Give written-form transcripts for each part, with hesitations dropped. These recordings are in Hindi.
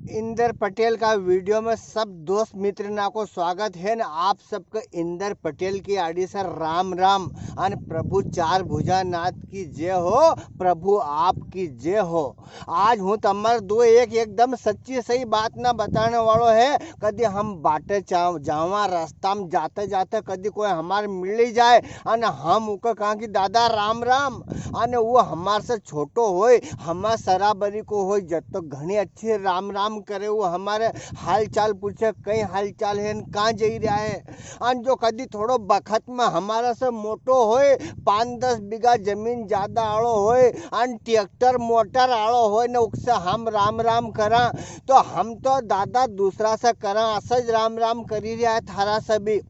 इंदर पटेल का वीडियो में सब दोस्त मित्र ना को स्वागत है न। आप सबको इंदर पटेल की आड़ी से राम राम। अन प्रभु चार भुजानाथ की जय हो, प्रभु आपकी जय हो। आज हूँ तमर दो एक एकदम सच्ची सही बात ना बताने वालों है। कदी हम बाटे जावा रास्ता में जाते जाते कदी कोई हमारे मिल ही जाए अन हम उका कहा कि दादा राम राम। अने वो हमारे से छोटो होय, हमार सराबरी को होय, जब तो घनी अच्छी राम राम करे, वो हमारे हाल चाल पूछे, कई हाल चाल है कहाँ जा रहा है। अन जो कदी थोड़ो बखत में हमारा से मोटो होए, 5-10 बीघा जमीन ज्यादा आड़ो होए, अन ट्रैक्टर मोटर आड़ो होए न, उससे हम राम राम करा तो हम तो दादा दूसरा से करा असज राम राम करी रहा है थारा से भी।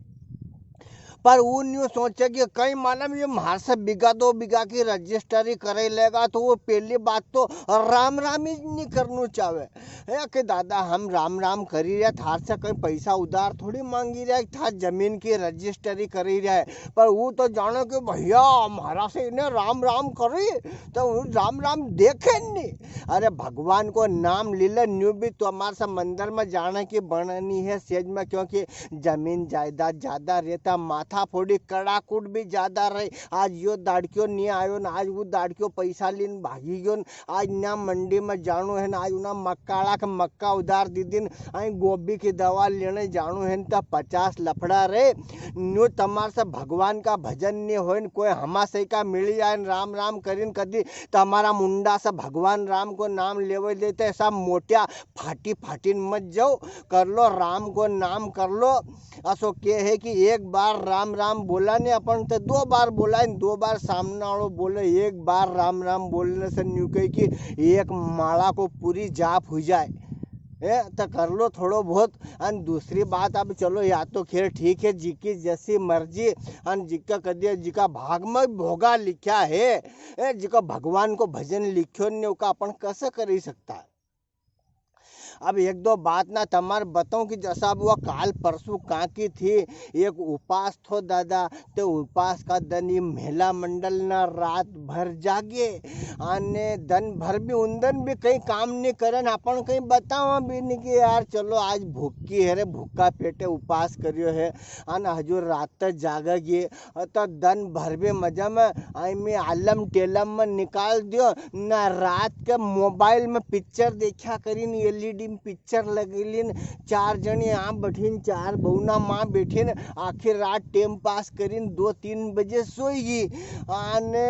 पर वो न्यू सोचे कि कई मालूम ये मार से बीघा 2 बीघा की रजिस्ट्री करे लेगा तो वो पहली बात तो राम राम ही नहीं करना चाहे है कि दादा हम राम राम करी रहे, थार से कहीं पैसा उधार थोड़ी मांगी रहे, थार जमीन की रजिस्ट्री करी रहे। पर वो तो जानो कि भैया हमारा से इन्हें राम राम करी तो राम राम देखे नहीं। अरे भगवान को नाम ले ले, न्यू भी तो हमारे से मंदिर में जाने की बननी है सेज में, क्योंकि जमीन जायदाद ज्यादा रहता, माथा फोड़ी कड़ाकुट भी ज्यादा रहे। आज यो दाड़कियो नहीं आयो न, आज वो दाड़कियो पैसा लीन भागी गयो न, आज ना मंडी में जानो है न, आज ना मक्काड़ा का मक्का उधार दी दिन, आई गोभी की दवा लेने जानो है न, तो 50 लफड़ा रहे। न्यू तमार से भगवान का भजन नहीं हो, कोई हमा से का मिल जाए राम राम करीन कदी तमारा मुंडा से भगवान राम को नाम लेवे देते, ऐसा मोटिया फाटी फाटी मत जाओ, कर लो राम को नाम कर लो। असो के है कि एक बार राम राम बोला नहीं अपन तो 2 बार बोला, 2 बार सामने वालों बोले, एक बार राम राम बोलने से न्यू कही कि एक माला को पूरी जाप हो जाए तो कर लो थोड़ो बहुत। अन दूसरी बात अब चलो या तो खैर ठीक है, जी की जैसी मर्जी, अन जिका कदिया जिका भाग में भोगा लिखा है, जिका भगवान को भजन लिखो नहीं उसका अपन कैसे कर ही सकता है। अब एक दो बात ना तमार बताऊं कि जैसा अब वह काल परसों कहाँ की थी, एक उपास थो दादा, तो उपास का दिन ये महिला मंडल ना रात भर जागे आने दिन भर भी उन भी कहीं काम नहीं करन, अपन कहीं बताओ भी नहीं कि यार चलो आज भूखी है रे, भूखा पेटे उपास करियो है अन हजूर रात तक जागा गे तो दिन भर भी मजा में आई में आलम टेलम में निकाल दियो ना, रात के मोबाइल में पिक्चर देखा करीन, एलईडी पिक्चर लगेलिन, 4 जनी आप बैठीन, 4 बउना माँ बैठीन, आखिर रात टाइम पास करीन 2-3 बजे सोएगी। आने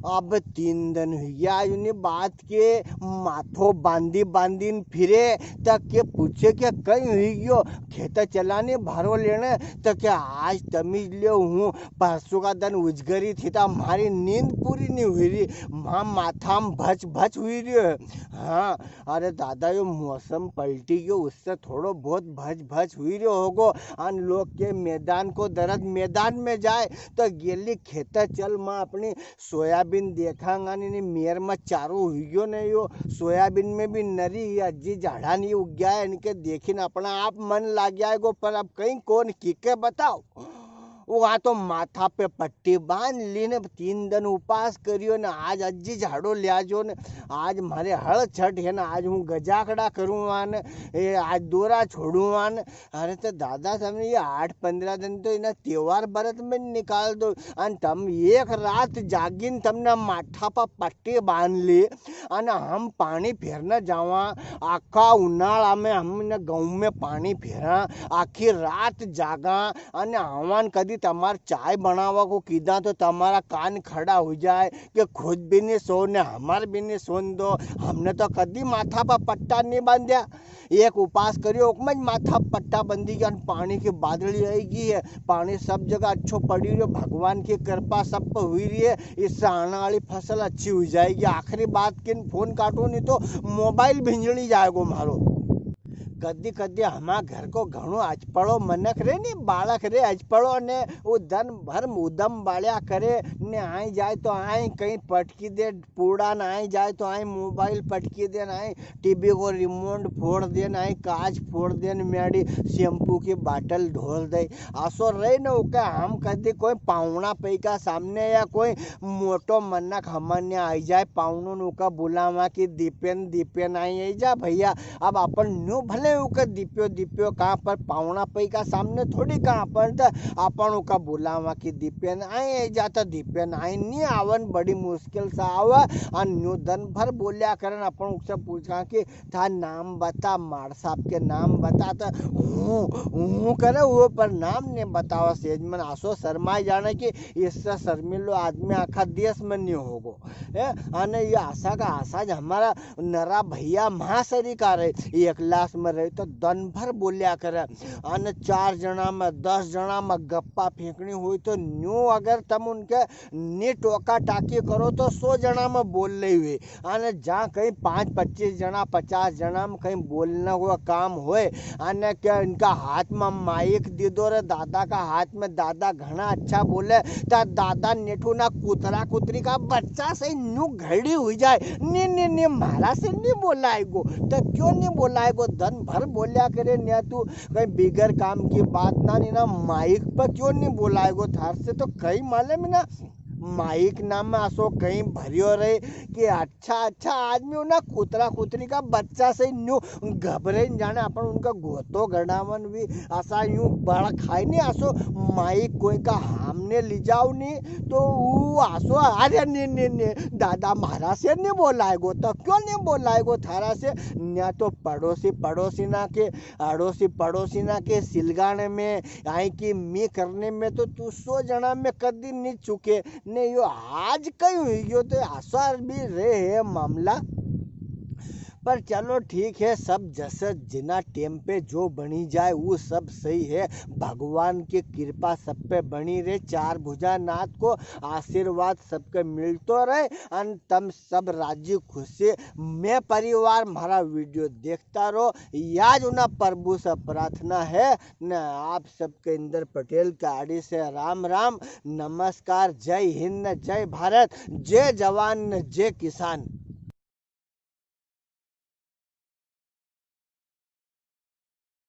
अब 3 दिन हुआ यूनी बात के माथो बांधीन फिरे तक के पूछे क्या कहीं हुई गयो, खेत चलाने भारो लेने तो क्या आज तमीज ले हूँ, परसों का दिन उजगरी थी तो हमारी नींद पूरी नहीं हुई रही, माँ माथा में भच भच हुई रही है। हाँ अरे दादा यो मौसम पलटी गयो, उससे थोड़ो बहुत भच भच हुई रही होगो। अन लोग के मैदान को दर्द मैदान में जाए तो गेली खेत चल माँ अपनी सोयाबीन देखांगा नहीं, मेर में चारों हुई गयो नहीं, यो सोयाबीन में भी नरी अज्जी झाड़ा नहीं उग गया है, इनके देखिन अपना आप मन लग जाएगो। पर अब कहीं कौन किके बताओ, वहाँ तो माथा पे पट्टी बांध ली ने, 3 दिन उपास करियो ने, आज अज्जी झाड़ो लिया जो ने, आज मारे हड़ छठ है ना, आज हूँ गजाकड़ा करूँगा ने, आज दोरा छोड़ूँगा ने। अरे तो दादा तुमने ये 8-15 दिन तो इन्हें त्योहार व्रत में निकाल दो, अन तुम एक रात जागिन तुमने माथा पर पट्टी बांध ली, अन हम पानी फेरने जावा, आखा उनाड़ा में हमने गाँव में पानी फेरा, आखी रात जागा, अन हवन कदी तमार चाय बनावा को कीधा तो तमारा कान खड़ा हो जाए कि खुद भी नहीं सोने हमार भी नहीं सोन दो, हमने तो कदी माथा पर पट्टा नहीं बांधा। एक उपास करियो उसमें माथा पट्टा बंदी के पानी की बादली आएगी है, पानी सब जगह अच्छो पड़ी रही, भगवान की कृपा सब पर हुई रही है, इससे आने वाली फसल अच्छी हो जाएगी। आखिरी बात किन फोन काटो नहीं तो मोबाइल भिंजड़ी जाएगो मारो। कदी कदी हमारा घर को घणो अचपड़ो मनक रे ने बालक रे अचपड़ो ने वो दिन भर उदम बाल्या करे ने आई जाए तो आई कहीं पटकी दे पूड़ा न आई जाए तो आई मोबाइल पटकी दे आई टीवी को रिमोट फोड़ दे आई कांच फोड़ दे मेरी शैम्पू की बाटल ढोल दे आसो रही न उके हम कदी कोई पावना पैका सामने या कोई मोटो मनक हमने आई जाए पावनो नुका बुलावा कि दीपेन दीपेन आई जा भैया अब अपन न्यू भले उका दीप्यो दीप्यो कहाँ पर पावना पैका सामने थोड़ी कहाँ पर अपन उका बुलावा कि दीपेन आई जाता दीपेन आई नहीं आवन बड़ी मुश्किल से आवा और न्यू दिन भर बोलिया करन अपन उससे पूछा कि था नाम बता मार साहब के नाम बता तो करे वो पर नाम ने बतावा सेज मन आसो शर्मा जाने कि इससे शर्मिलो आदमी आखा देश में नहीं होगो अने ये आशा का आशा हमारा नरा भैया महासरी का रहे एक लाश में रहे तो दिन भर बोलिया करे अने 4 जना में 10 जना में गप्पा फेंकनी हुई तो न्यू अगर तुम उनके नी टोका टाकी करो तो 100 जना में बोल रही हुई अने जहाँ कहीं 5-25 जना 50 जना में कहीं बोलना हुआ काम होए अने क्या इनका हाथ में माइक दे दो रे दादा का हाथ में दादा घना अच्छा बोले तो दादा नेठू ना कुतरा कुतरी का बच्चा से न्यू घड़ी हुई जाए नी मारा से नहीं बोलाएगो तो क्यों नहीं बोलाएगो दिन भर बोलिया करे न तू कहीं बिगर काम की बात ना नहीं ना माइक पर क्यों नहीं बोलाएगो थार से तो कहीं मालूम ना माइक नाम में आसो कहीं भरियो रहे कि अच्छा आदमी ना कुतरा कुतरी का बच्चा से न्यू घबरे जाने अपन उनका गोतो गड़ावन भी आसा यूं बड़ा खाई नहीं आसो माइक कोई का हमने ले जाओ नहीं तो वो आसो अरे ने दादा महाराज से नहीं बोलाएगो तो क्यों नहीं बोलाएगो थारा से न तो पड़ोसी ना के अड़ोसी ना के सिलगाने में आई कि मी करने में तो तू 100 जना में कदी नहीं चुके ने यो आज कहीं हुई यो तो आसार भी रहे है मामला पर चलो ठीक है सब जैसे जिना टेम पे जो बनी जाए वो सब सही है भगवान की कृपा सब पे बनी रहे 4 भुजा नाथ को आशीर्वाद सबके मिलतो रहे और तुम सब राजी खुशी मैं परिवार हमारा वीडियो देखता रहो याद उना प्रभु से प्रार्थना है न आप सबके इंदर पटेल गाड़ी से राम राम नमस्कार जय हिंद जय भारत जय जवान जय किसान।